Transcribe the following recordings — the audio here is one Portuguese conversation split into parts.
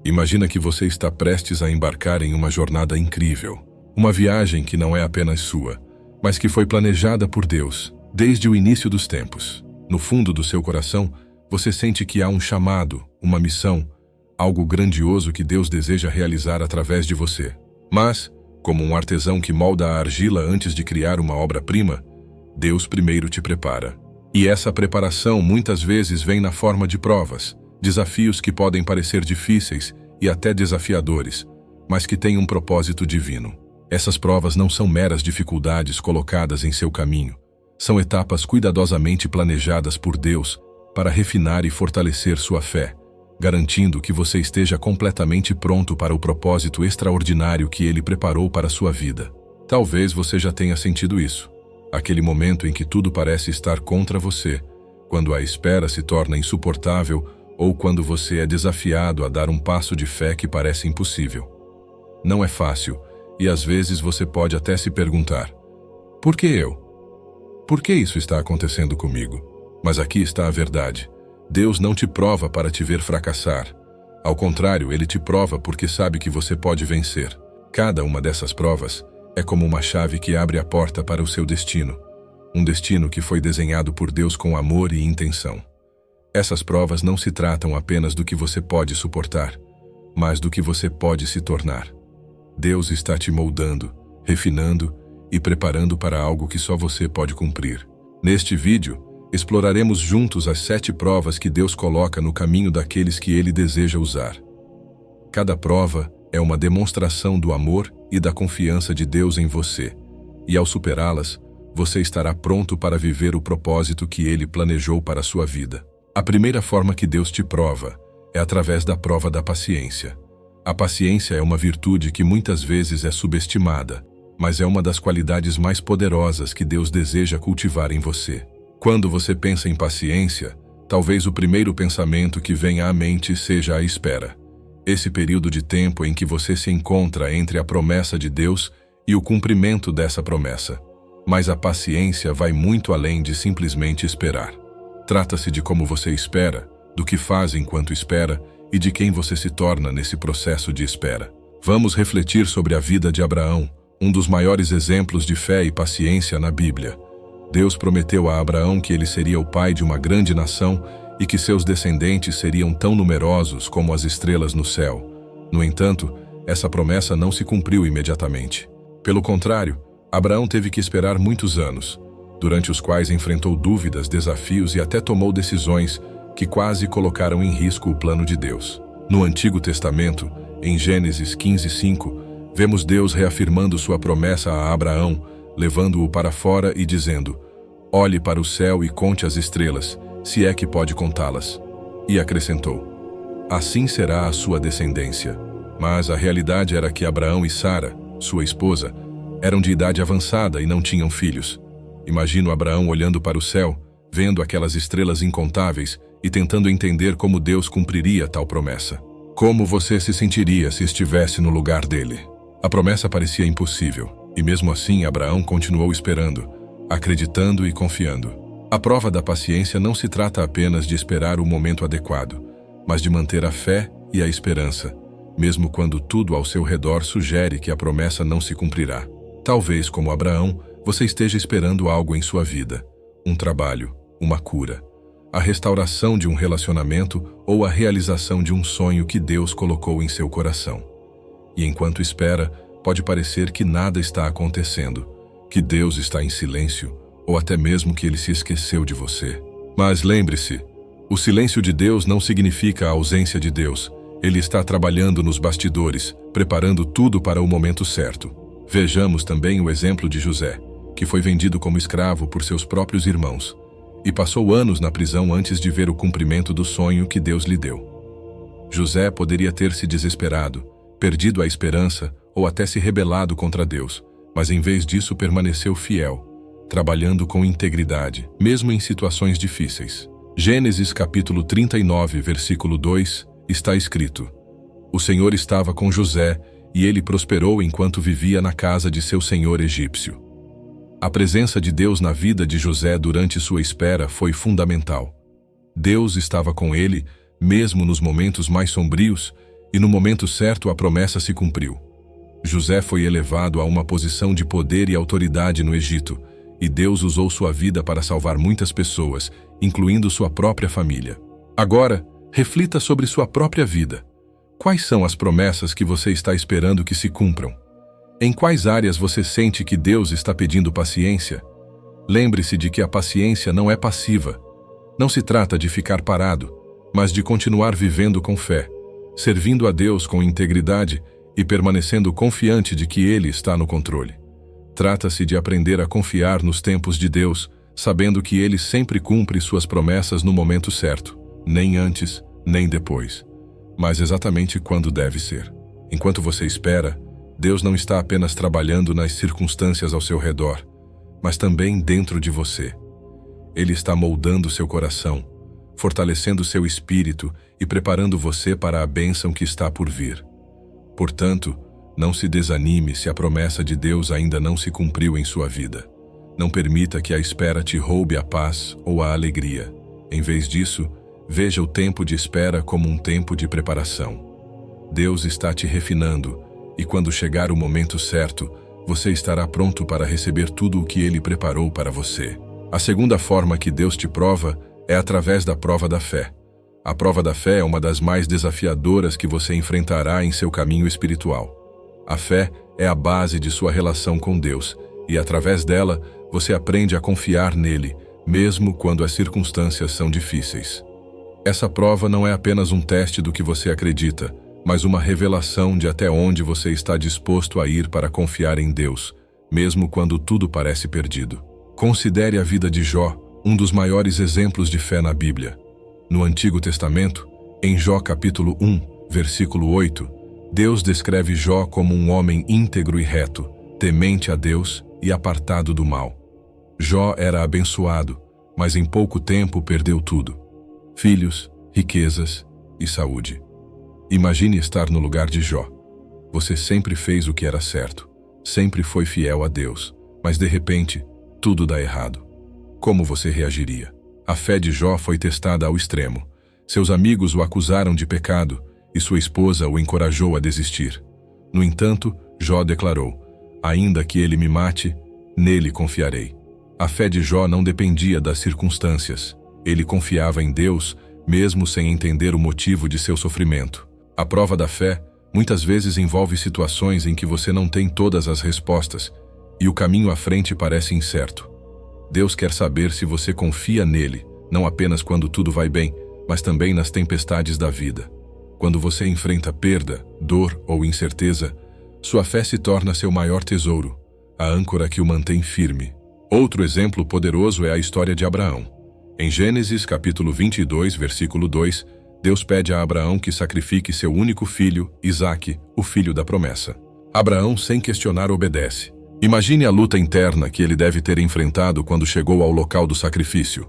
Imagina que você está prestes a embarcar em uma jornada incrível. Uma viagem que não é apenas sua, mas que foi planejada por Deus, desde o início dos tempos. No fundo do seu coração, você sente que há um chamado, uma missão, algo grandioso que Deus deseja realizar através de você. Mas, como um artesão que molda a argila antes de criar uma obra-prima, Deus primeiro te prepara. E essa preparação muitas vezes vem na forma de provas, desafios que podem parecer difíceis e até desafiadores, mas que têm um propósito divino. Essas provas não são meras dificuldades colocadas em seu caminho. São etapas cuidadosamente planejadas por Deus para refinar e fortalecer sua fé, garantindo que você esteja completamente pronto para o propósito extraordinário que Ele preparou para a sua vida. Talvez você já tenha sentido isso. Aquele momento em que tudo parece estar contra você, quando a espera se torna insuportável ou quando você é desafiado a dar um passo de fé que parece impossível. Não é fácil, e às vezes você pode até se perguntar: por que eu? Por que isso está acontecendo comigo? Mas aqui está a verdade. Deus não te prova para te ver fracassar. Ao contrário, Ele te prova porque sabe que você pode vencer. Cada uma dessas provas é como uma chave que abre a porta para o seu destino. Um destino que foi desenhado por Deus com amor e intenção. Essas provas não se tratam apenas do que você pode suportar, mas do que você pode se tornar. Deus está te moldando, refinando e preparando para algo que só você pode cumprir. Neste vídeo, exploraremos juntos as 7 provas que Deus coloca no caminho daqueles que Ele deseja usar. Cada prova é uma demonstração do amor e da confiança de Deus em você, e ao superá-las, você estará pronto para viver o propósito que Ele planejou para a sua vida. A primeira forma que Deus te prova é através da prova da paciência. A paciência é uma virtude que muitas vezes é subestimada, mas é uma das qualidades mais poderosas que Deus deseja cultivar em você. Quando você pensa em paciência, talvez o primeiro pensamento que venha à mente seja a espera. Esse período de tempo em que você se encontra entre a promessa de Deus e o cumprimento dessa promessa. Mas a paciência vai muito além de simplesmente esperar. Trata-se de como você espera, do que faz enquanto espera e de quem você se torna nesse processo de espera. Vamos refletir sobre a vida de Abraão, um dos maiores exemplos de fé e paciência na Bíblia. Deus prometeu a Abraão que ele seria o pai de uma grande nação e que seus descendentes seriam tão numerosos como as estrelas no céu. No entanto, essa promessa não se cumpriu imediatamente. Pelo contrário, Abraão teve que esperar muitos anos, durante os quais enfrentou dúvidas, desafios e até tomou decisões que quase colocaram em risco o plano de Deus. No Antigo Testamento, em Gênesis 15:5, vemos Deus reafirmando sua promessa a Abraão, levando-o para fora e dizendo: olhe para o céu e conte as estrelas, se é que pode contá-las. E acrescentou: assim será a sua descendência. Mas a realidade era que Abraão e Sara, sua esposa, eram de idade avançada e não tinham filhos. Imagino Abraão olhando para o céu, vendo aquelas estrelas incontáveis e tentando entender como Deus cumpriria tal promessa. Como você se sentiria se estivesse no lugar dele? A promessa parecia impossível, e mesmo assim Abraão continuou esperando, acreditando e confiando. A prova da paciência não se trata apenas de esperar o momento adequado, mas de manter a fé e a esperança, mesmo quando tudo ao seu redor sugere que a promessa não se cumprirá. Talvez, como Abraão, você esteja esperando algo em sua vida, um trabalho, uma cura, a restauração de um relacionamento ou a realização de um sonho que Deus colocou em seu coração. E enquanto espera, pode parecer que nada está acontecendo, que Deus está em silêncio, ou até mesmo que Ele se esqueceu de você. Mas lembre-se, o silêncio de Deus não significa a ausência de Deus. Ele está trabalhando nos bastidores, preparando tudo para o momento certo. Vejamos também o exemplo de José, que foi vendido como escravo por seus próprios irmãos, e passou anos na prisão antes de ver o cumprimento do sonho que Deus lhe deu. José poderia ter se desesperado, perdido a esperança ou até se rebelado contra Deus, mas em vez disso permaneceu fiel, trabalhando com integridade, mesmo em situações difíceis. Gênesis capítulo 39, versículo 2, está escrito: o Senhor estava com José e ele prosperou enquanto vivia na casa de seu senhor egípcio. A presença de Deus na vida de José durante sua espera foi fundamental. Deus estava com ele, mesmo nos momentos mais sombrios, E no momento certo a promessa se cumpriu. José foi elevado a uma posição de poder e autoridade no Egito, e Deus usou sua vida para salvar muitas pessoas, incluindo sua própria família. Agora, reflita sobre sua própria vida. Quais são as promessas que você está esperando que se cumpram? Em quais áreas você sente que Deus está pedindo paciência? Lembre-se de que a paciência não é passiva. Não se trata de ficar parado, mas de continuar vivendo com fé, servindo a Deus com integridade e permanecendo confiante de que Ele está no controle. Trata-se de aprender a confiar nos tempos de Deus, sabendo que Ele sempre cumpre suas promessas no momento certo, nem antes, nem depois, mas exatamente quando deve ser. Enquanto você espera, Deus não está apenas trabalhando nas circunstâncias ao seu redor, mas também dentro de você. Ele está moldando seu coração, fortalecendo seu espírito e preparando você para a bênção que está por vir. Portanto, não se desanime se a promessa de Deus ainda não se cumpriu em sua vida. Não permita que a espera te roube a paz ou a alegria. Em vez disso, veja o tempo de espera como um tempo de preparação. Deus está te refinando, e quando chegar o momento certo, você estará pronto para receber tudo o que Ele preparou para você. A segunda forma que Deus te prova é através da prova da fé. A prova da fé é uma das mais desafiadoras que você enfrentará em seu caminho espiritual. A fé é a base de sua relação com Deus, e através dela, você aprende a confiar nele, mesmo quando as circunstâncias são difíceis. Essa prova não é apenas um teste do que você acredita, mas uma revelação de até onde você está disposto a ir para confiar em Deus, mesmo quando tudo parece perdido. Considere a vida de Jó, um dos maiores exemplos de fé na Bíblia. No Antigo Testamento, em Jó capítulo 1, versículo 8, Deus descreve Jó como um homem íntegro e reto, temente a Deus e apartado do mal. Jó era abençoado, mas em pouco tempo perdeu tudo: filhos, riquezas e saúde. Imagine estar no lugar de Jó. Você sempre fez o que era certo, sempre foi fiel a Deus, mas de repente, tudo dá errado. Como você reagiria? A fé de Jó foi testada ao extremo. Seus amigos o acusaram de pecado e sua esposa o encorajou a desistir. No entanto, Jó declarou: ainda que ele me mate, nele confiarei. A fé de Jó não dependia das circunstâncias. Ele confiava em Deus, mesmo sem entender o motivo de seu sofrimento. A prova da fé muitas vezes envolve situações em que você não tem todas as respostas e o caminho à frente parece incerto. Deus quer saber se você confia nele, não apenas quando tudo vai bem, mas também nas tempestades da vida. Quando você enfrenta perda, dor ou incerteza, sua fé se torna seu maior tesouro, a âncora que o mantém firme. Outro exemplo poderoso é a história de Abraão. Em Gênesis capítulo 22, versículo 2, Deus pede a Abraão que sacrifique seu único filho, Isaque, o filho da promessa. Abraão, sem questionar, obedece. Imagine a luta interna que ele deve ter enfrentado quando chegou ao local do sacrifício.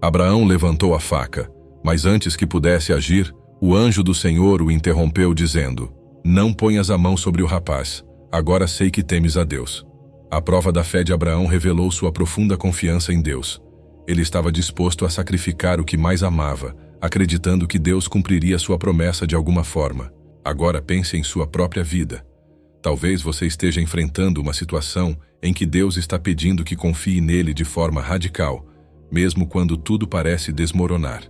Abraão levantou a faca, mas antes que pudesse agir, o anjo do Senhor o interrompeu dizendo: não ponhas a mão sobre o rapaz, agora sei que temes a Deus. A prova da fé de Abraão revelou sua profunda confiança em Deus. Ele estava disposto a sacrificar o que mais amava, acreditando que Deus cumpriria sua promessa de alguma forma. Agora pense em sua própria vida. Talvez você esteja enfrentando uma situação em que Deus está pedindo que confie nele de forma radical, mesmo quando tudo parece desmoronar.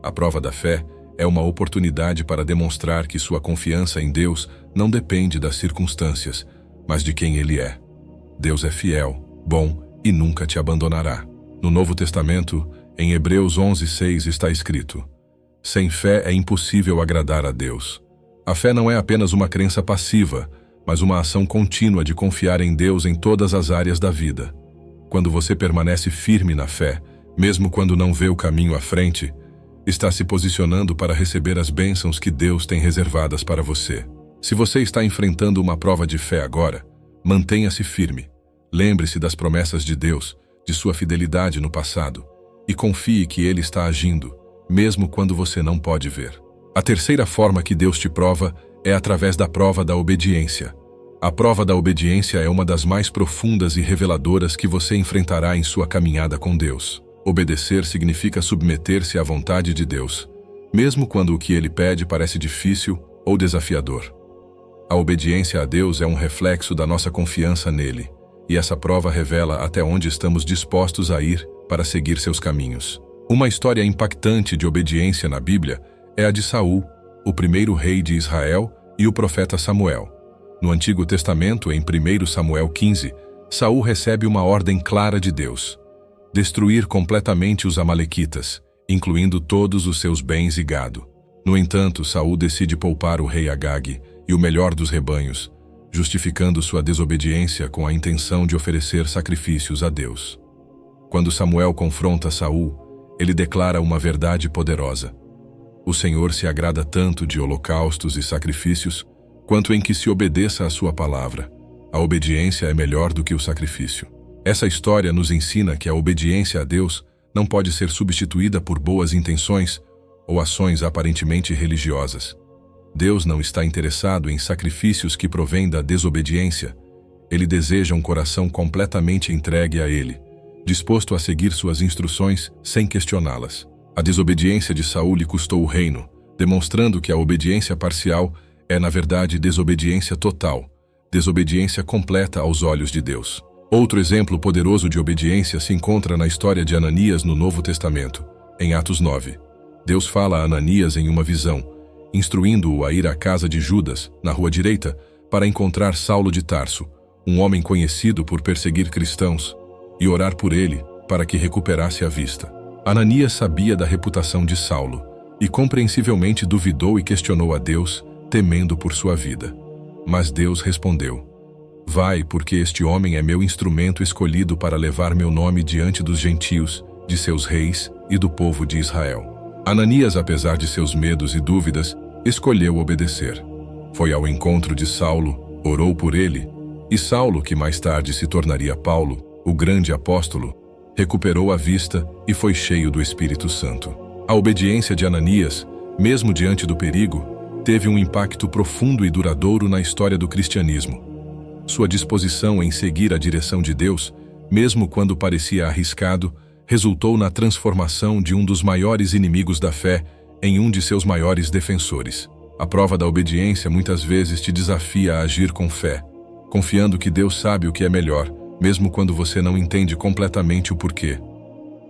A prova da fé é uma oportunidade para demonstrar que sua confiança em Deus não depende das circunstâncias, mas de quem Ele é. Deus é fiel, bom e nunca te abandonará. No Novo Testamento, em Hebreus 11:6 está escrito: sem fé é impossível agradar a Deus. A fé não é apenas uma crença passiva, mas uma ação contínua de confiar em Deus em todas as áreas da vida. Quando você permanece firme na fé, mesmo quando não vê o caminho à frente, está se posicionando para receber as bênçãos que Deus tem reservadas para você. Se você está enfrentando uma prova de fé agora, mantenha-se firme. Lembre-se das promessas de Deus, de sua fidelidade no passado, e confie que Ele está agindo, mesmo quando você não pode ver. A terceira forma que Deus te prova é através da prova da obediência. A prova da obediência é uma das mais profundas e reveladoras que você enfrentará em sua caminhada com Deus. Obedecer significa submeter-se à vontade de Deus, mesmo quando o que Ele pede parece difícil ou desafiador. A obediência a Deus é um reflexo da nossa confiança nele, e essa prova revela até onde estamos dispostos a ir para seguir seus caminhos. Uma história impactante de obediência na Bíblia é a de Saul, o primeiro rei de Israel, e o profeta Samuel. No Antigo Testamento, em 1 Samuel 15, Saul recebe uma ordem clara de Deus: destruir completamente os amalequitas, incluindo todos os seus bens e gado. No entanto, Saul decide poupar o rei Agag e o melhor dos rebanhos, justificando sua desobediência com a intenção de oferecer sacrifícios a Deus. Quando Samuel confronta Saul, ele declara uma verdade poderosa: o Senhor se agrada tanto de holocaustos e sacrifícios, quanto em que se obedeça à sua palavra. A obediência é melhor do que o sacrifício. Essa história nos ensina que a obediência a Deus não pode ser substituída por boas intenções ou ações aparentemente religiosas. Deus não está interessado em sacrifícios que provêm da desobediência. Ele deseja um coração completamente entregue a Ele, disposto a seguir suas instruções sem questioná-las. A desobediência de Saul lhe custou o reino, demonstrando que a obediência parcial é, na verdade, desobediência total, desobediência completa aos olhos de Deus. Outro exemplo poderoso de obediência se encontra na história de Ananias no Novo Testamento, em Atos 9. Deus fala a Ananias em uma visão, instruindo-o a ir à casa de Judas, na rua direita, para encontrar Saulo de Tarso, um homem conhecido por perseguir cristãos, e orar por ele para que recuperasse a vista. Ananias sabia da reputação de Saulo e compreensivelmente duvidou e questionou a Deus, temendo por sua vida. Mas Deus respondeu: vai, porque este homem é meu instrumento escolhido para levar meu nome diante dos gentios, de seus reis e do povo de Israel. Ananias, apesar de seus medos e dúvidas, escolheu obedecer. Foi ao encontro de Saulo, orou por ele, e Saulo, que mais tarde se tornaria Paulo, o grande apóstolo, recuperou a vista e foi cheio do Espírito Santo. A obediência de Ananias, mesmo diante do perigo, teve um impacto profundo e duradouro na história do cristianismo. Sua disposição em seguir a direção de Deus, mesmo quando parecia arriscado, resultou na transformação de um dos maiores inimigos da fé em um de seus maiores defensores. A prova da obediência muitas vezes te desafia a agir com fé, confiando que Deus sabe o que é melhor, mesmo quando você não entende completamente o porquê.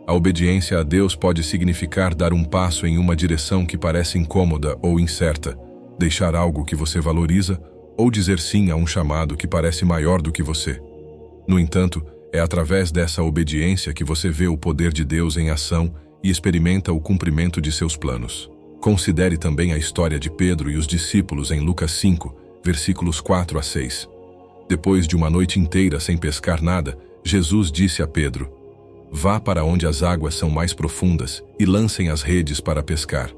A obediência a Deus pode significar dar um passo em uma direção que parece incômoda ou incerta, deixar algo que você valoriza ou dizer sim a um chamado que parece maior do que você. No entanto, é através dessa obediência que você vê o poder de Deus em ação e experimenta o cumprimento de seus planos. Considere também a história de Pedro e os discípulos em Lucas 5, versículos 4 a 6. Depois de uma noite inteira sem pescar nada, Jesus disse a Pedro: vá para onde as águas são mais profundas e lancem as redes para pescar.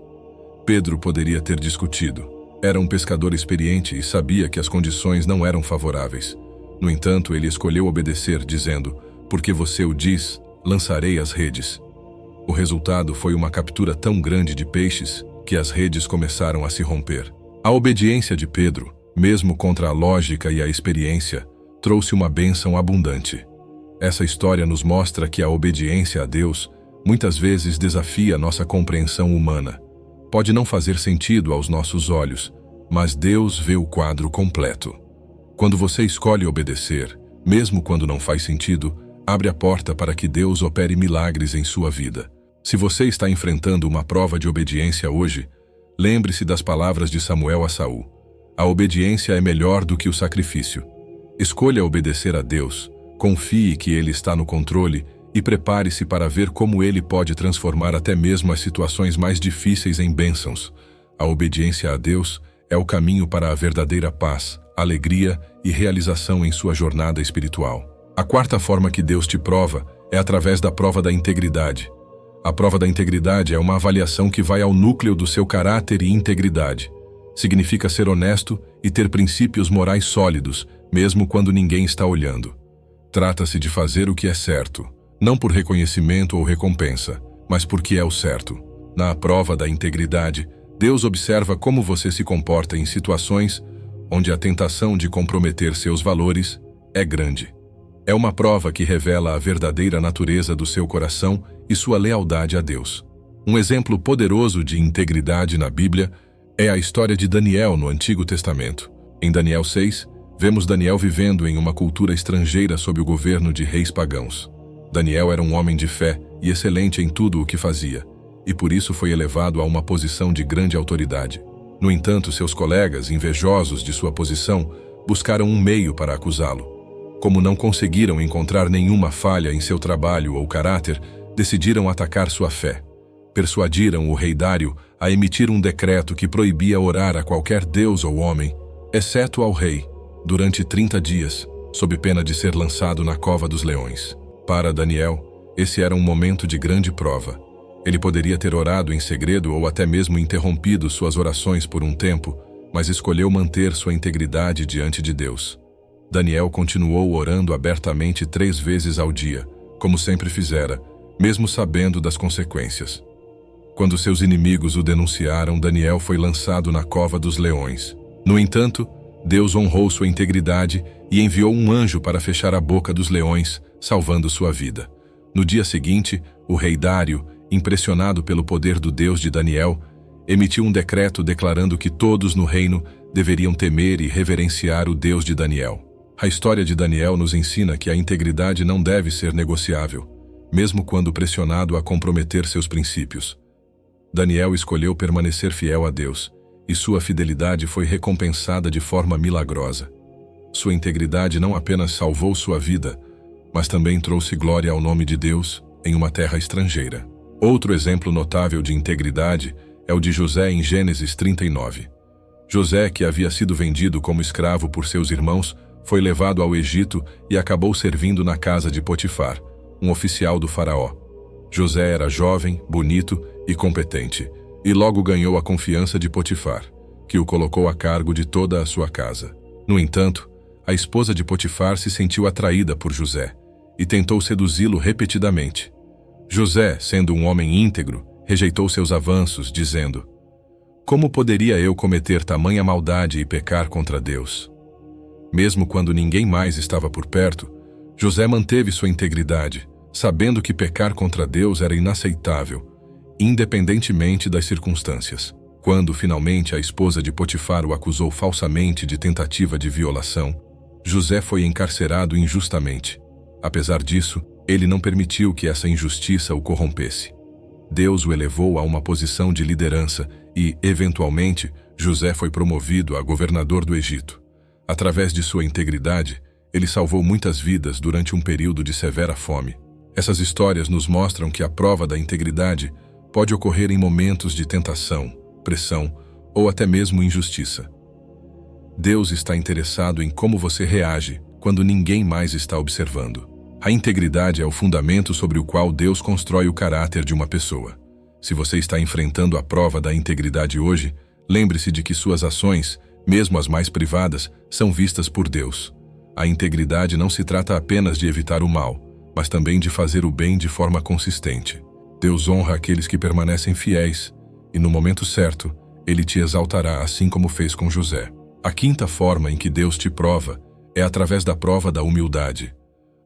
Pedro poderia ter discutido. Era um pescador experiente e sabia que as condições não eram favoráveis. No entanto, ele escolheu obedecer, dizendo: porque você o diz, lançarei as redes. O resultado foi uma captura tão grande de peixes que as redes começaram a se romper. A obediência de Pedro, mesmo contra a lógica e a experiência, trouxe uma bênção abundante. Essa história nos mostra que a obediência a Deus muitas vezes desafia nossa compreensão humana. Pode não fazer sentido aos nossos olhos, mas Deus vê o quadro completo. Quando você escolhe obedecer, mesmo quando não faz sentido, abre a porta para que Deus opere milagres em sua vida. Se você está enfrentando uma prova de obediência hoje, lembre-se das palavras de Samuel a Saul: a obediência é melhor do que o sacrifício. Escolha obedecer a Deus, confie que Ele está no controle e prepare-se para ver como Ele pode transformar até mesmo as situações mais difíceis em bênçãos. A obediência a Deus é o caminho para a verdadeira paz, alegria e realização em sua jornada espiritual. A quarta forma que Deus te prova é através da prova da integridade. A prova da integridade é uma avaliação que vai ao núcleo do seu caráter e integridade. Significa ser honesto e ter princípios morais sólidos, mesmo quando ninguém está olhando. Trata-se de fazer o que é certo, não por reconhecimento ou recompensa, mas porque é o certo. Na prova da integridade, Deus observa como você se comporta em situações onde a tentação de comprometer seus valores é grande. É uma prova que revela a verdadeira natureza do seu coração e sua lealdade a Deus. Um exemplo poderoso de integridade na Bíblia É a história de Daniel no Antigo Testamento. Em Daniel 6, vemos Daniel vivendo em uma cultura estrangeira sob o governo de reis pagãos. Daniel era um homem de fé e excelente em tudo o que fazia, e por isso foi elevado a uma posição de grande autoridade. No entanto, seus colegas, invejosos de sua posição, buscaram um meio para acusá-lo. Como não conseguiram encontrar nenhuma falha em seu trabalho ou caráter, decidiram atacar sua fé. Persuadiram o rei Dário a emitir um decreto que proibia orar a qualquer deus ou homem, exceto ao rei, durante 30 dias, sob pena de ser lançado na cova dos leões. Para Daniel, esse era um momento de grande prova. Ele poderia ter orado em segredo ou até mesmo interrompido suas orações por um tempo, mas escolheu manter sua integridade diante de Deus. Daniel continuou orando abertamente 3 vezes ao dia, como sempre fizera, mesmo sabendo das consequências. Quando seus inimigos o denunciaram, Daniel foi lançado na cova dos leões. No entanto, Deus honrou sua integridade e enviou um anjo para fechar a boca dos leões, salvando sua vida. No dia seguinte, o rei Dário, impressionado pelo poder do Deus de Daniel, emitiu um decreto declarando que todos no reino deveriam temer e reverenciar o Deus de Daniel. A história de Daniel nos ensina que a integridade não deve ser negociável, mesmo quando pressionado a comprometer seus princípios. Daniel escolheu permanecer fiel a Deus, e sua fidelidade foi recompensada de forma milagrosa. Sua integridade não apenas salvou sua vida, mas também trouxe glória ao nome de Deus em uma terra estrangeira. Outro exemplo notável de integridade é o de José em Gênesis 39. José, que havia sido vendido como escravo por seus irmãos, foi levado ao Egito e acabou servindo na casa de Potifar, um oficial do faraó. José era jovem, bonito e competente, e logo ganhou a confiança de Potifar, que o colocou a cargo de toda a sua casa. No entanto, a esposa de Potifar se sentiu atraída por José e tentou seduzi-lo repetidamente. José, sendo um homem íntegro, rejeitou seus avanços, dizendo: "Como poderia eu cometer tamanha maldade e pecar contra Deus?" Mesmo quando ninguém mais estava por perto, José manteve sua integridade, sabendo que pecar contra Deus era inaceitável, independentemente das circunstâncias. Quando, finalmente, a esposa de Potifar o acusou falsamente de tentativa de violação, José foi encarcerado injustamente. Apesar disso, ele não permitiu que essa injustiça o corrompesse. Deus o elevou a uma posição de liderança e, eventualmente, José foi promovido a governador do Egito. Através de sua integridade, ele salvou muitas vidas durante um período de severa fome. Essas histórias nos mostram que a prova da integridade pode ocorrer em momentos de tentação, pressão ou até mesmo injustiça. Deus está interessado em como você reage quando ninguém mais está observando. A integridade é o fundamento sobre o qual Deus constrói o caráter de uma pessoa. Se você está enfrentando a prova da integridade hoje, lembre-se de que suas ações, mesmo as mais privadas, são vistas por Deus. A integridade não se trata apenas de evitar o mal, mas também de fazer o bem de forma consistente. Deus honra aqueles que permanecem fiéis, e no momento certo, Ele te exaltará assim como fez com José. A quinta forma em que Deus te prova é através da prova da humildade.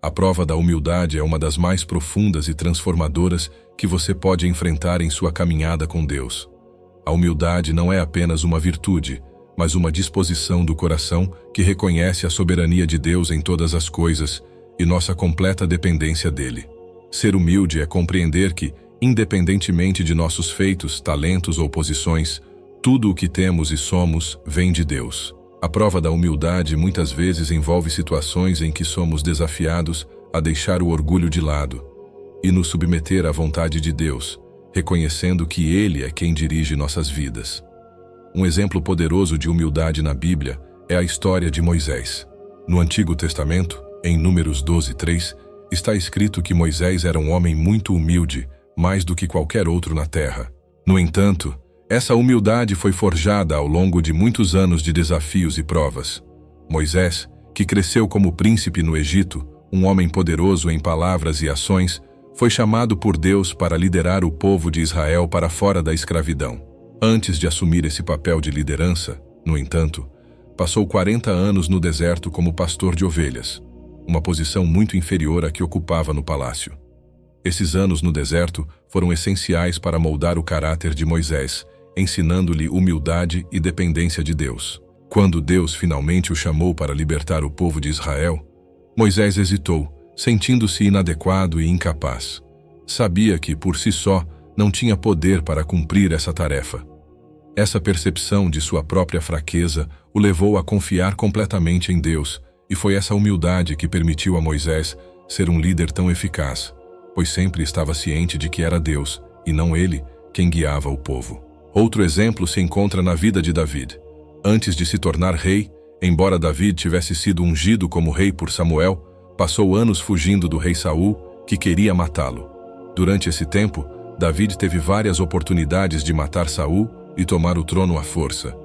A prova da humildade é uma das mais profundas e transformadoras que você pode enfrentar em sua caminhada com Deus. A humildade não é apenas uma virtude, mas uma disposição do coração que reconhece a soberania de Deus em todas as coisas e nossa completa dependência dele. Ser humilde é compreender que, independentemente de nossos feitos, talentos ou posições, tudo o que temos e somos vem de Deus. A prova da humildade muitas vezes envolve situações em que somos desafiados a deixar o orgulho de lado e nos submeter à vontade de Deus, reconhecendo que Ele é quem dirige nossas vidas. Um exemplo poderoso de humildade na Bíblia é a história de Moisés. No Antigo Testamento, em Números 12:3, está escrito que Moisés era um homem muito humilde, mais do que qualquer outro na terra. No entanto, essa humildade foi forjada ao longo de muitos anos de desafios e provas. Moisés, que cresceu como príncipe no Egito, um homem poderoso em palavras e ações, foi chamado por Deus para liderar o povo de Israel para fora da escravidão. Antes de assumir esse papel de liderança, no entanto, passou 40 anos no deserto como pastor de ovelhas, uma posição muito inferior à que ocupava no palácio. Esses anos no deserto foram essenciais para moldar o caráter de Moisés ensinando-lhe humildade e dependência de Deus. Quando Deus finalmente o chamou para libertar o povo de Israel, Moisés hesitou, sentindo-se inadequado e incapaz. Sabia que, por si só, não tinha poder para cumprir essa tarefa. Essa percepção de sua própria fraqueza o levou a confiar completamente em Deus, e foi essa humildade que permitiu a Moisés ser um líder tão eficaz, pois sempre estava ciente de que era Deus, e não ele, quem guiava o povo. Outro exemplo se encontra na vida de David. Antes de se tornar rei, embora David tivesse sido ungido como rei por Samuel, passou anos fugindo do rei Saul, que queria matá-lo. Durante esse tempo, David teve várias oportunidades de matar Saul e tomar o trono à força,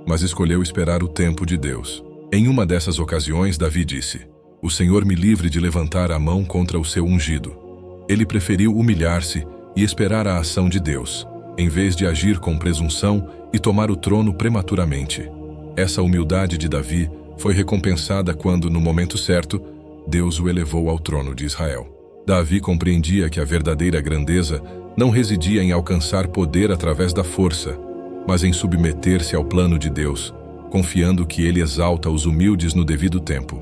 mas escolheu esperar o tempo de Deus. Em uma dessas ocasiões, Davi disse: "O Senhor me livre de levantar a mão contra o seu ungido." Ele preferiu humilhar-se e esperar a ação de Deus, em vez de agir com presunção e tomar o trono prematuramente. Essa humildade de Davi foi recompensada quando, no momento certo, Deus o elevou ao trono de Israel. Davi compreendia que a verdadeira grandeza não residia em alcançar poder através da força, mas em submeter-se ao plano de Deus, confiando que Ele exalta os humildes no devido tempo.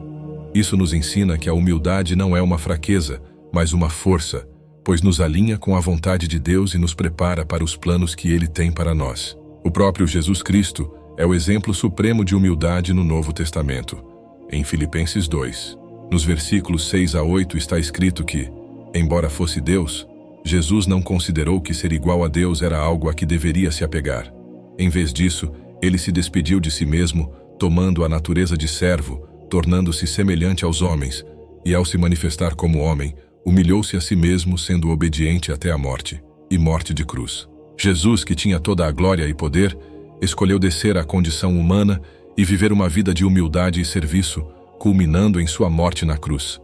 Isso nos ensina que a humildade não é uma fraqueza, mas uma força, pois nos alinha com a vontade de Deus e nos prepara para os planos que Ele tem para nós. O próprio Jesus Cristo é o exemplo supremo de humildade no Novo Testamento. Em Filipenses 2, nos versículos 6 a 8 está escrito que, embora fosse Deus, Jesus não considerou que ser igual a Deus era algo a que deveria se apegar. Em vez disso, ele se despediu de si mesmo, tomando a natureza de servo, tornando-se semelhante aos homens, e ao se manifestar como homem, humilhou-se a si mesmo, sendo obediente até a morte, e morte de cruz. Jesus, que tinha toda a glória e poder, escolheu descer à condição humana e viver uma vida de humildade e serviço, culminando em sua morte na cruz.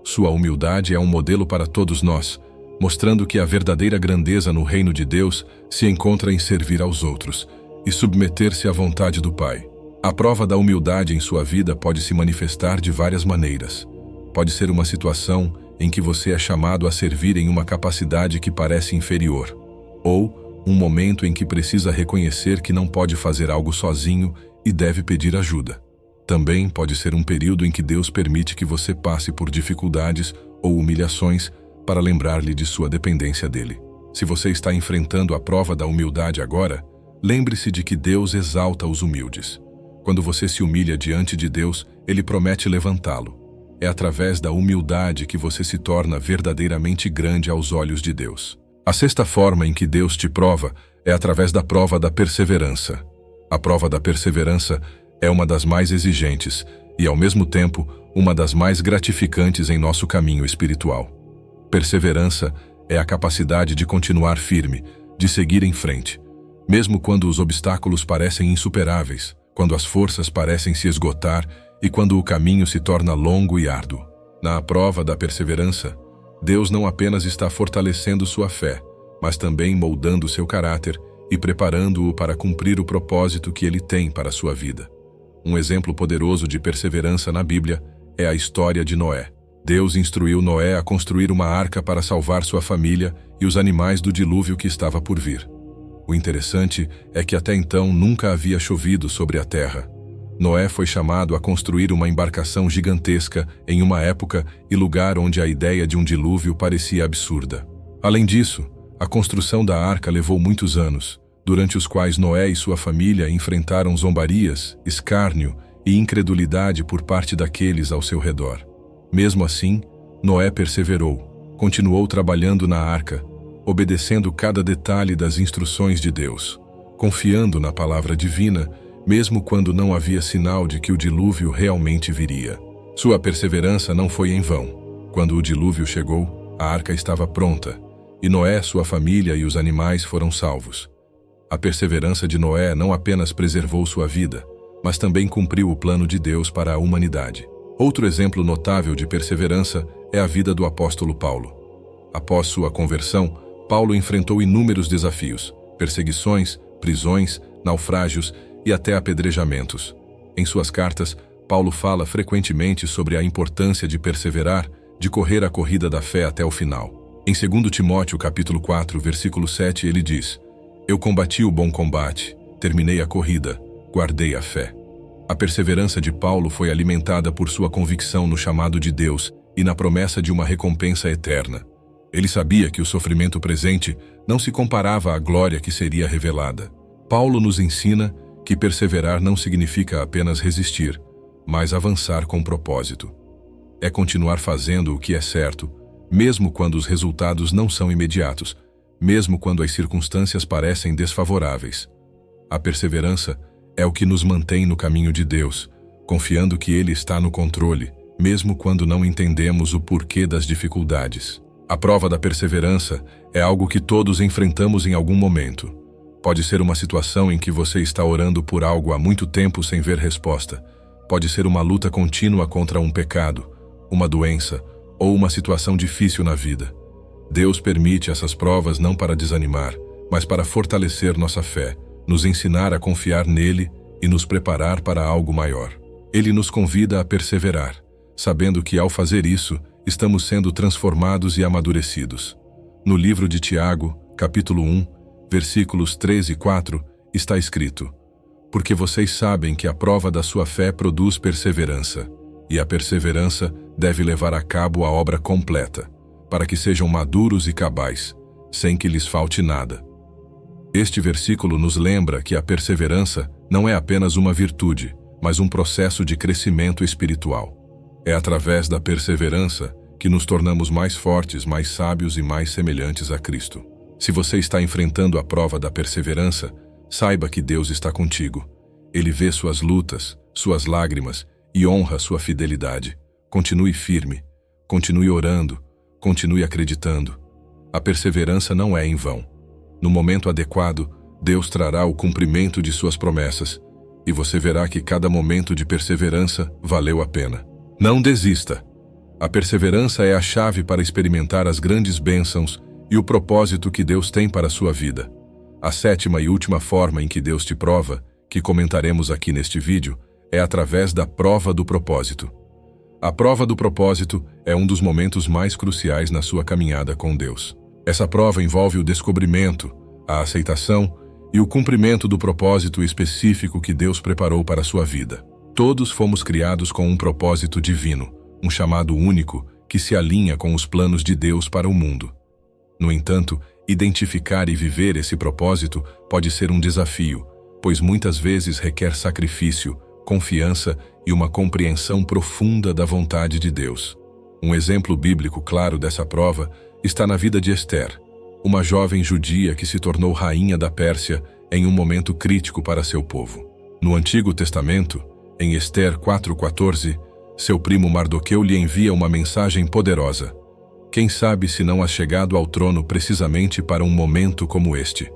Sua humildade é um modelo para todos nós, mostrando que a verdadeira grandeza no reino de Deus se encontra em servir aos outros e submeter-se à vontade do Pai. A prova da humildade em sua vida pode se manifestar de várias maneiras. Pode ser uma situação em que você é chamado a servir em uma capacidade que parece inferior, ou um momento em que precisa reconhecer que não pode fazer algo sozinho e deve pedir ajuda. Também pode ser um período em que Deus permite que você passe por dificuldades ou humilhações para lembrar-lhe de sua dependência dele. Se você está enfrentando a prova da humildade agora, lembre-se de que Deus exalta os humildes. Quando você se humilha diante de Deus, Ele promete levantá-lo. É através da humildade que você se torna verdadeiramente grande aos olhos de Deus. A sexta forma em que Deus te prova é através da prova da perseverança. A prova da perseverança é uma das mais exigentes e, ao mesmo tempo, uma das mais gratificantes em nosso caminho espiritual. Perseverança é a capacidade de continuar firme, de seguir em frente, mesmo quando os obstáculos parecem insuperáveis, quando as forças parecem se esgotar e quando o caminho se torna longo e árduo. Na prova da perseverança, Deus não apenas está fortalecendo sua fé, mas também moldando seu caráter e preparando-o para cumprir o propósito que Ele tem para a sua vida. Um exemplo poderoso de perseverança na Bíblia é a história de Noé. Deus instruiu Noé a construir uma arca para salvar sua família e os animais do dilúvio que estava por vir. O interessante é que até então nunca havia chovido sobre a terra. Noé foi chamado a construir uma embarcação gigantesca em uma época e lugar onde a ideia de um dilúvio parecia absurda. Além disso, a construção da arca levou muitos anos, durante os quais Noé e sua família enfrentaram zombarias, escárnio e incredulidade por parte daqueles ao seu redor. Mesmo assim, Noé perseverou, continuou trabalhando na arca, obedecendo cada detalhe das instruções de Deus, confiando na palavra divina, mesmo quando não havia sinal de que o dilúvio realmente viria. Sua perseverança não foi em vão. Quando o dilúvio chegou, a arca estava pronta, e Noé, sua família e os animais foram salvos. A perseverança de Noé não apenas preservou sua vida, mas também cumpriu o plano de Deus para a humanidade. Outro exemplo notável de perseverança é a vida do apóstolo Paulo. Após sua conversão, Paulo enfrentou inúmeros desafios, perseguições, prisões, naufrágios e até apedrejamentos. Em suas cartas, Paulo fala frequentemente sobre a importância de perseverar, de correr a corrida da fé até o final. Em 2 Timóteo capítulo 4, versículo 7, ele diz: Eu combati o bom combate, terminei a corrida, guardei a fé. A perseverança de Paulo foi alimentada por sua convicção no chamado de Deus e na promessa de uma recompensa eterna. Ele sabia que o sofrimento presente não se comparava à glória que seria revelada. Paulo nos ensina que perseverar não significa apenas resistir, mas avançar com propósito. É continuar fazendo o que é certo, mesmo quando os resultados não são imediatos, mesmo quando as circunstâncias parecem desfavoráveis. A perseverança é o que nos mantém no caminho de Deus, confiando que Ele está no controle, mesmo quando não entendemos o porquê das dificuldades. A prova da perseverança é algo que todos enfrentamos em algum momento. Pode ser uma situação em que você está orando por algo há muito tempo sem ver resposta. Pode ser uma luta contínua contra um pecado, uma doença ou uma situação difícil na vida. Deus permite essas provas não para desanimar, mas para fortalecer nossa fé, nos ensinar a confiar nele e nos preparar para algo maior. Ele nos convida a perseverar, sabendo que ao fazer isso, estamos sendo transformados e amadurecidos. No livro de Tiago, capítulo 1, versículos 3 e 4, está escrito: porque vocês sabem que a prova da sua fé produz perseverança, e a perseverança deve levar a cabo a obra completa, para que sejam maduros e cabais, sem que lhes falte nada. Este versículo nos lembra que a perseverança não é apenas uma virtude, mas um processo de crescimento espiritual. É através da perseverança que nos tornamos mais fortes, mais sábios e mais semelhantes a Cristo. Se você está enfrentando a prova da perseverança, saiba que Deus está contigo. Ele vê suas lutas, suas lágrimas e honra sua fidelidade. Continue firme, continue orando, continue acreditando. A perseverança não é em vão. No momento adequado, Deus trará o cumprimento de suas promessas, e você verá que cada momento de perseverança valeu a pena. Não desista. A perseverança é a chave para experimentar as grandes bênçãos e o propósito que Deus tem para a sua vida. A sétima e última forma em que Deus te prova, que comentaremos aqui neste vídeo, é através da prova do propósito. A prova do propósito é um dos momentos mais cruciais na sua caminhada com Deus. Essa prova envolve o descobrimento, a aceitação e o cumprimento do propósito específico que Deus preparou para a sua vida. Todos fomos criados com um propósito divino, um chamado único que se alinha com os planos de Deus para o mundo. No entanto, identificar e viver esse propósito pode ser um desafio, pois muitas vezes requer sacrifício, confiança e uma compreensão profunda da vontade de Deus. Um exemplo bíblico claro dessa prova está na vida de Ester, uma jovem judia que se tornou rainha da Pérsia em um momento crítico para seu povo. No Antigo Testamento, em Ester 4:14, seu primo Mardoqueu lhe envia uma mensagem poderosa. Quem sabe se não has chegado ao trono precisamente para um momento como este?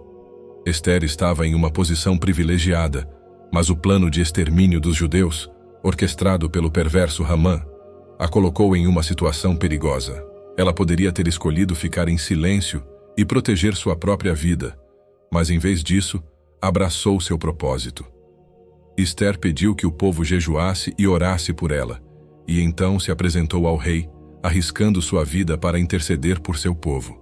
Ester estava em uma posição privilegiada, mas o plano de extermínio dos judeus, orquestrado pelo perverso Hamã, a colocou em uma situação perigosa. Ela poderia ter escolhido ficar em silêncio e proteger sua própria vida, mas em vez disso, abraçou seu propósito. Ester pediu que o povo jejuasse e orasse por ela, e então se apresentou ao rei, arriscando sua vida para interceder por seu povo.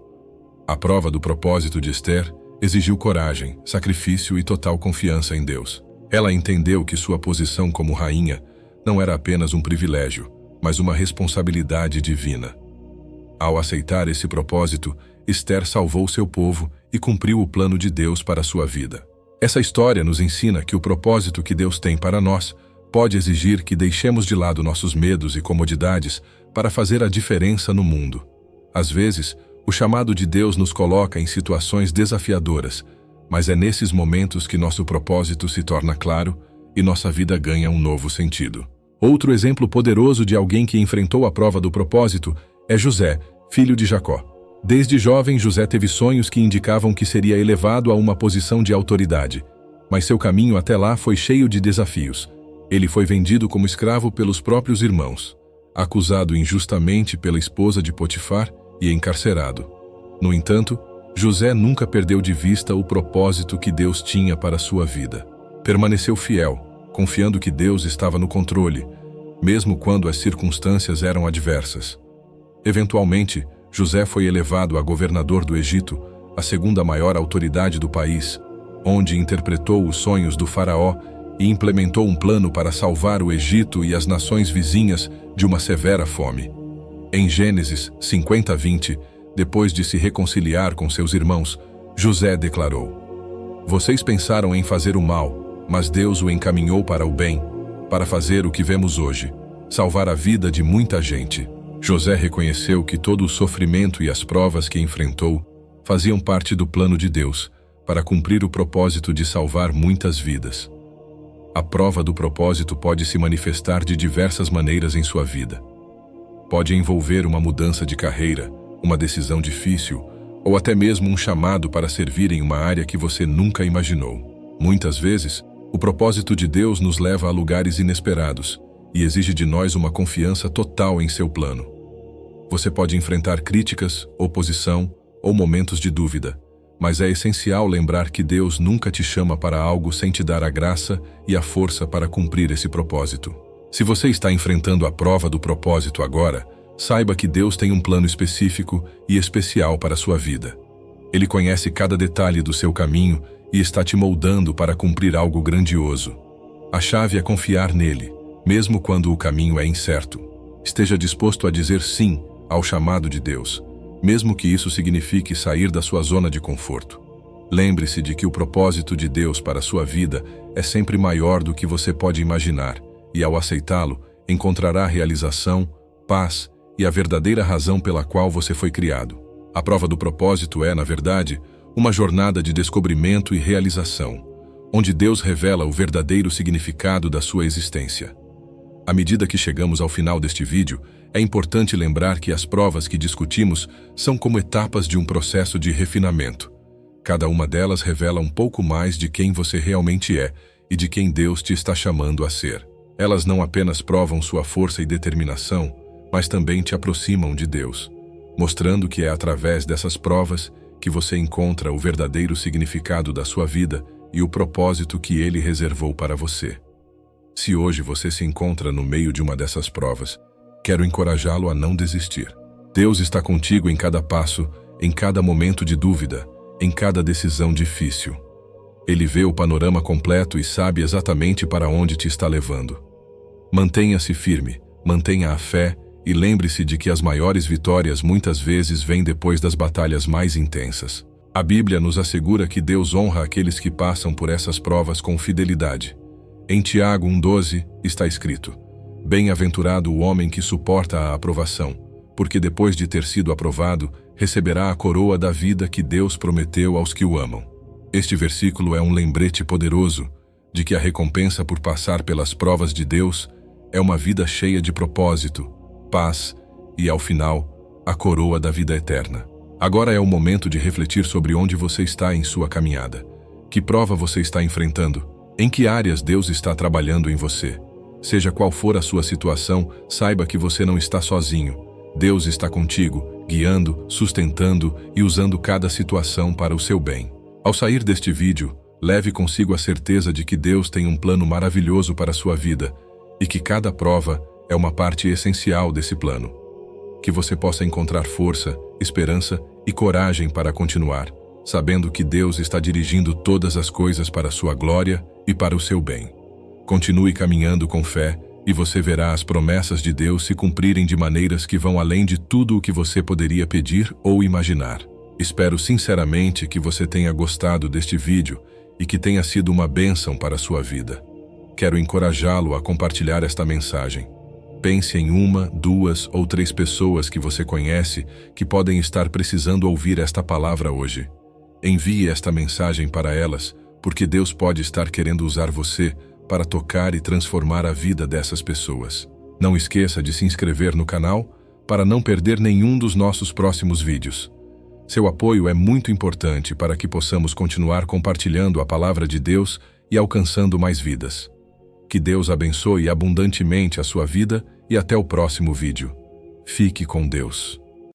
A prova do propósito de Ester exigiu coragem, sacrifício e total confiança em Deus. Ela entendeu que sua posição como rainha não era apenas um privilégio, mas uma responsabilidade divina. Ao aceitar esse propósito, Ester salvou seu povo e cumpriu o plano de Deus para sua vida. Essa história nos ensina que o propósito que Deus tem para nós pode exigir que deixemos de lado nossos medos e comodidades para fazer a diferença no mundo. Às vezes, o chamado de Deus nos coloca em situações desafiadoras, mas é nesses momentos que nosso propósito se torna claro e nossa vida ganha um novo sentido. Outro exemplo poderoso de alguém que enfrentou a prova do propósito é José, filho de Jacó. Desde jovem, José teve sonhos que indicavam que seria elevado a uma posição de autoridade, mas seu caminho até lá foi cheio de desafios. Ele foi vendido como escravo pelos próprios irmãos, acusado injustamente pela esposa de Potifar e encarcerado. No entanto, José nunca perdeu de vista o propósito que Deus tinha para sua vida. Permaneceu fiel, confiando que Deus estava no controle, mesmo quando as circunstâncias eram adversas. Eventualmente, José foi elevado a governador do Egito, a segunda maior autoridade do país, onde interpretou os sonhos do faraó e implementou um plano para salvar o Egito e as nações vizinhas de uma severa fome. Em Gênesis 50:20, depois de se reconciliar com seus irmãos, José declarou: "Vocês pensaram em fazer o mal, mas Deus o encaminhou para o bem, para fazer o que vemos hoje, salvar a vida de muita gente." José reconheceu que todo o sofrimento e as provas que enfrentou faziam parte do plano de Deus para cumprir o propósito de salvar muitas vidas. A prova do propósito pode se manifestar de diversas maneiras em sua vida. Pode envolver uma mudança de carreira, uma decisão difícil, ou até mesmo um chamado para servir em uma área que você nunca imaginou. Muitas vezes, o propósito de Deus nos leva a lugares inesperados e exige de nós uma confiança total em seu plano. Você pode enfrentar críticas, oposição ou momentos de dúvida, mas é essencial lembrar que Deus nunca te chama para algo sem te dar a graça e a força para cumprir esse propósito. Se você está enfrentando a prova do propósito agora, saiba que Deus tem um plano específico e especial para a sua vida. Ele conhece cada detalhe do seu caminho e está te moldando para cumprir algo grandioso. A chave é confiar nele, mesmo quando o caminho é incerto. Esteja disposto a dizer sim ao chamado de Deus, mesmo que isso signifique sair da sua zona de conforto. Lembre-se de que o propósito de Deus para a sua vida é sempre maior do que você pode imaginar, e ao aceitá-lo, encontrará realização, paz e a verdadeira razão pela qual você foi criado. A prova do propósito é, na verdade, uma jornada de descobrimento e realização, onde Deus revela o verdadeiro significado da sua existência. À medida que chegamos ao final deste vídeo, é importante lembrar que as provas que discutimos são como etapas de um processo de refinamento. Cada uma delas revela um pouco mais de quem você realmente é e de quem Deus te está chamando a ser. Elas não apenas provam sua força e determinação, mas também te aproximam de Deus, mostrando que é através dessas provas que você encontra o verdadeiro significado da sua vida e o propósito que Ele reservou para você. Se hoje você se encontra no meio de uma dessas provas, quero encorajá-lo a não desistir. Deus está contigo em cada passo, em cada momento de dúvida, em cada decisão difícil. Ele vê o panorama completo e sabe exatamente para onde te está levando. Mantenha-se firme, mantenha a fé e lembre-se de que as maiores vitórias muitas vezes vêm depois das batalhas mais intensas. A Bíblia nos assegura que Deus honra aqueles que passam por essas provas com fidelidade. Em Tiago 1:12 está escrito: "Bem-aventurado o homem que suporta a aprovação, porque depois de ter sido aprovado, receberá a coroa da vida que Deus prometeu aos que o amam." Este versículo é um lembrete poderoso de que a recompensa por passar pelas provas de Deus é uma vida cheia de propósito, paz e, ao final, a coroa da vida eterna. Agora é o momento de refletir sobre onde você está em sua caminhada. Que prova você está enfrentando? Em que áreas Deus está trabalhando em você? Seja qual for a sua situação, saiba que você não está sozinho. Deus está contigo, guiando, sustentando e usando cada situação para o seu bem. Ao sair deste vídeo, leve consigo a certeza de que Deus tem um plano maravilhoso para a sua vida e que cada prova é uma parte essencial desse plano. Que você possa encontrar força, esperança e coragem para continuar, sabendo que Deus está dirigindo todas as coisas para a sua glória e para o seu bem. Continue caminhando com fé e você verá as promessas de Deus se cumprirem de maneiras que vão além de tudo o que você poderia pedir ou imaginar. Espero sinceramente que você tenha gostado deste vídeo e que tenha sido uma bênção para a sua vida. Quero encorajá-lo a compartilhar esta mensagem. Pense em 1, 2 ou 3 pessoas que você conhece que podem estar precisando ouvir esta palavra hoje. Envie esta mensagem para elas, porque Deus pode estar querendo usar você para tocar e transformar a vida dessas pessoas. Não esqueça de se inscrever no canal para não perder nenhum dos nossos próximos vídeos. Seu apoio é muito importante para que possamos continuar compartilhando a palavra de Deus e alcançando mais vidas. Que Deus abençoe abundantemente a sua vida e até o próximo vídeo. Fique com Deus.